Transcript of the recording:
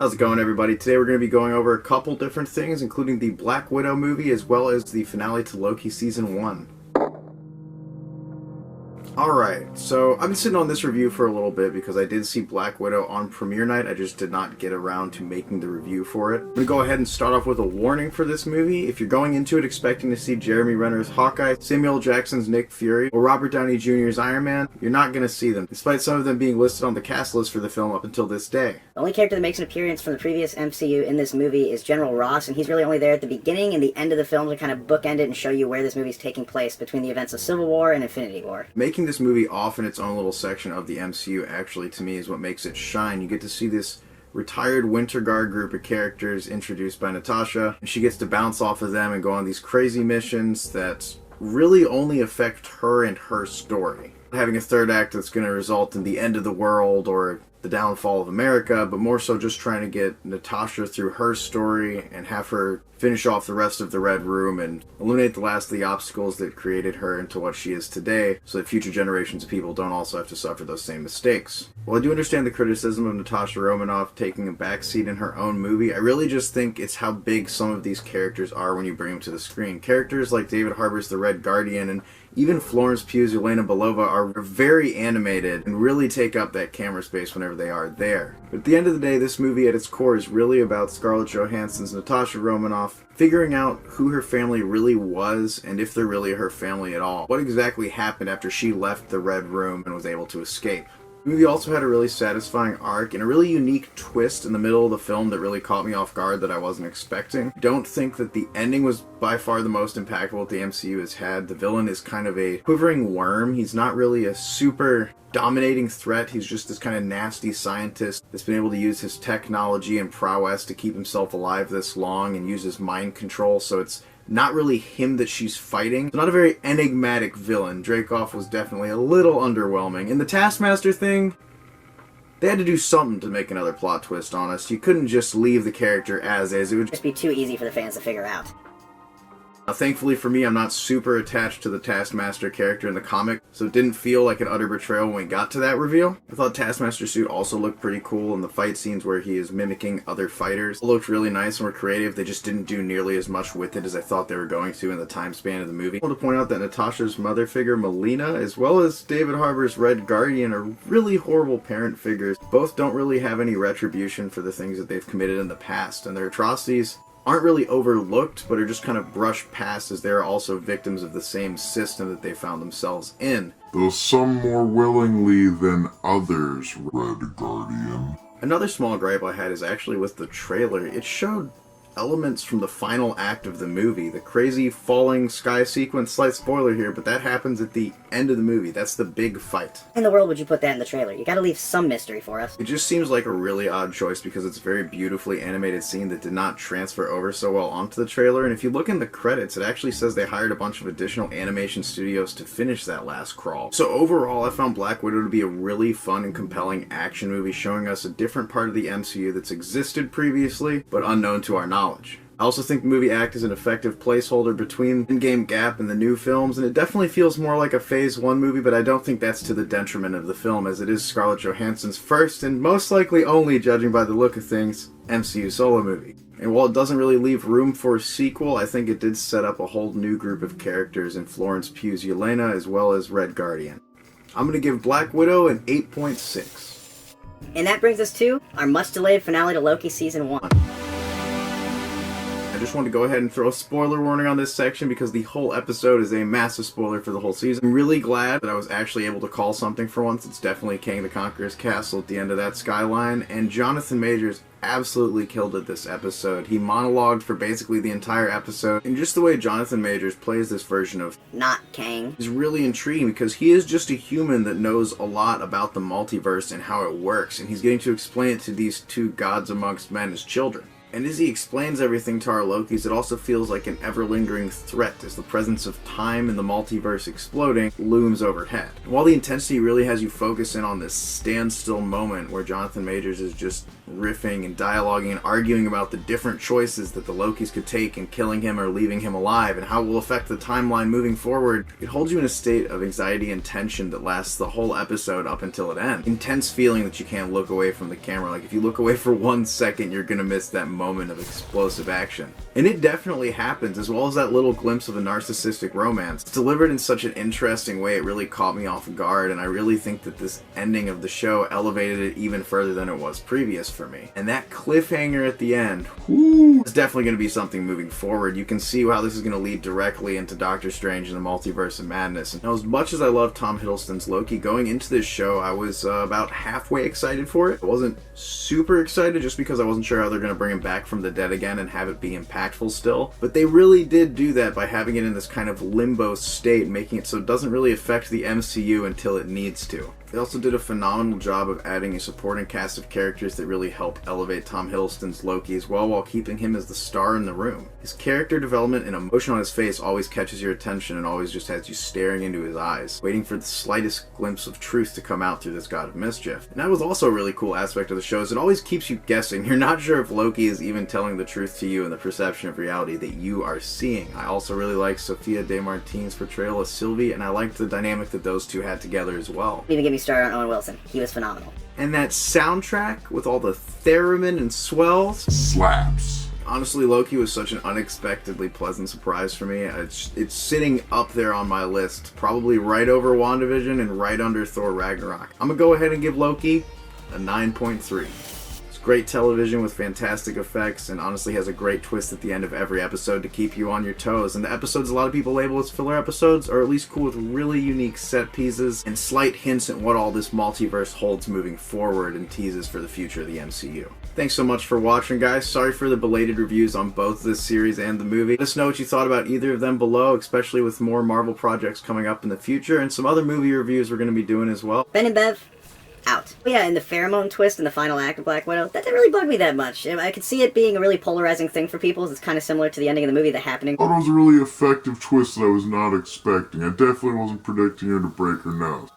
How's it going, everybody? Today we're going to be going over a couple different things, including the Black Widow movie as well as the finale to Loki Season 1. Alright, so I've been sitting on this review for a little bit because I did see Black Widow on premiere night. I just did not get around to making the review for it. I'm going to go ahead and start off with a warning for this movie. If you're going into it expecting to see Jeremy Renner's Hawkeye, Samuel L. Jackson's Nick Fury, or Robert Downey Jr.'s Iron Man, you're not going to see them, despite some of them being listed on the cast list for the film up until this day. The only character that makes an appearance from the previous MCU in this movie is General Ross, and he's really only there at the beginning and the end of the film to kind of bookend it and show you where this movie is taking place between the events of Civil War and Infinity War. Making this movie off in its own little section of the MCU actually, to me, is what makes it shine. You get to see this retired Winter Guard group of characters introduced by Natasha, and she gets to bounce off of them and go on these crazy missions that really only affect her and her story. Having a third act that's going to result in the end of the world or the downfall of America, but more so just trying to get Natasha through her story and have her finish off the rest of the Red Room and eliminate the last of the obstacles that created her into what she is today, so that future generations of people don't also have to suffer those same mistakes. While I do understand the criticism of Natasha Romanoff taking a backseat in her own movie, I really just think it's how big some of these characters are when you bring them to the screen. Characters like David Harbour's The Red Guardian and even Florence Pugh's Yelena Belova are very animated and really take up that camera space whenever they are there. But at the end of the day, this movie at its core is really about Scarlett Johansson's Natasha Romanoff figuring out who her family really was and if they're really her family at all. What exactly happened after she left the Red Room and was able to escape. The movie also had a really satisfying arc and a really unique twist in the middle of the film that really caught me off guard that I wasn't expecting. Don't think that the ending was by far the most impactful the MCU has had. The villain is kind of a quivering worm. He's not really a super dominating threat. He's just this kind of nasty scientist that's been able to use his technology and prowess to keep himself alive this long and use his mind control, so it's not really him that she's fighting. It's not a very enigmatic villain. Dreykov was definitely a little underwhelming. In the Taskmaster thing, they had to do something to make another plot twist on us. You couldn't just leave the character as is. It would Just be too easy for the fans to figure out. Now, thankfully for me, I'm not super attached to the Taskmaster character in the comic, so it didn't feel like an utter betrayal when we got to that reveal. I thought Taskmaster's suit also looked pretty cool, and the fight scenes where he is mimicking other fighters looked really nice and were creative. They just didn't do nearly as much with it as I thought they were going to in the time span of the movie. I want to point out that Natasha's mother figure, Melina, as well as David Harbour's Red Guardian, are really horrible parent figures. Both don't really have any retribution for the things that they've committed in the past, and their atrocities aren't really overlooked, but are just kind of brushed past as they are also victims of the same system that they found themselves in. Though some more willingly than others, Red Guardian. Another small gripe I had is actually with the trailer. It showed elements from the final act of the movie. The crazy falling sky sequence, slight spoiler here, but that happens at the end of the movie. That's the big fight. In the world would you put that in the trailer? You gotta leave some mystery for us. It just seems like a really odd choice because it's a very beautifully animated scene that did not transfer over so well onto the trailer, and if you look in the credits, it actually says they hired a bunch of additional animation studios to finish that last crawl. So overall, I found Black Widow to be a really fun and compelling action movie showing us a different part of the MCU that's existed previously, but unknown to our knowledge. I also think the movie acts as an effective placeholder between the in-game gap and the new films, and it definitely feels more like a Phase 1 movie, but I don't think that's to the detriment of the film, as it is Scarlett Johansson's first, and most likely only, judging by the look of things, MCU solo movie. And while it doesn't really leave room for a sequel, I think it did set up a whole new group of characters in Florence Pugh's Yelena as well as Red Guardian. I'm going to give Black Widow an 8.6. And that brings us to our much-delayed finale to Loki Season 1. I just want to go ahead and throw a spoiler warning on this section because the whole episode is a massive spoiler for the whole season. I'm really glad that I was actually able to call something for once. It's definitely Kang the Conqueror's castle at the end of that skyline, and Jonathan Majors absolutely killed it this episode. He monologued for basically the entire episode, and just the way Jonathan Majors plays this version of not Kang is really intriguing because he is just a human that knows a lot about the multiverse and how it works, and he's getting to explain it to these two gods amongst men as children. And as he explains everything to our Lokis, it also feels like an ever-lingering threat as the presence of time and the multiverse exploding looms overhead. And while the intensity really has you focus in on this standstill moment where Jonathan Majors is just riffing and dialoguing and arguing about the different choices that the Lokis could take in killing him or leaving him alive and how it will affect the timeline moving forward, it holds you in a state of anxiety and tension that lasts the whole episode up until it ends. Intense feeling that you can't look away from the camera. Like if you look away for 1 second, you're gonna miss that moment of explosive action. And it definitely happens, as well as that little glimpse of a narcissistic romance. It's delivered in such an interesting way, it really caught me off guard, and I really think that this ending of the show elevated it even further than it was previous for me. And that cliffhanger at the end, is definitely going to be something moving forward. You can see how this is going to lead directly into Doctor Strange and the Multiverse of Madness. And as much as I love Tom Hiddleston's Loki, going into this show, I was about halfway excited for it. I wasn't super excited just because I wasn't sure how they're going to bring him back from the dead again and have it be impactful still. But they really did do that by having it in this kind of limbo state, making it so it doesn't really affect the MCU until it needs to. They also did a phenomenal job of adding a supporting cast of characters that really help elevate Tom Hiddleston's Loki as well, while keeping him as the star in the room. His character development and emotion on his face always catches your attention and always just has you staring into his eyes, waiting for the slightest glimpse of truth to come out through this god of mischief. And that was also a really cool aspect of the show, is it always keeps you guessing. You're not sure if Loki is even telling the truth to you in the perception of reality that you are seeing. I also really liked Sophia De Martini's portrayal of Sylvie, and I liked the dynamic that those two had together as well. Even get me started on Owen Wilson. He was phenomenal. And that soundtrack with all the theremin and swells Slaps. Honestly, Loki was such an unexpectedly pleasant surprise for me. It's sitting up there on my list, probably right over WandaVision and right under Thor Ragnarok. I'm gonna go ahead and give Loki a 9.3. Great television with fantastic effects, and honestly has a great twist at the end of every episode to keep you on your toes. And the episodes a lot of people label as filler episodes are at least cool with really unique set pieces and slight hints at what all this multiverse holds moving forward and teases for the future of the MCU. Thanks so much for watching, guys. Sorry for the belated reviews on both this series and the movie. Let us know what you thought about either of them below, especially with more Marvel projects coming up in the future and some other movie reviews we're going to be doing as well. Ben and Bev, out. Yeah, and the pheromone twist in the final act of Black Widow, that didn't really bug me that much. I could see it being a really polarizing thing for people. It's kind of similar to the ending of the movie, The Happening. I thought it was a really effective twist that I was not expecting. I definitely wasn't predicting her to break her nose.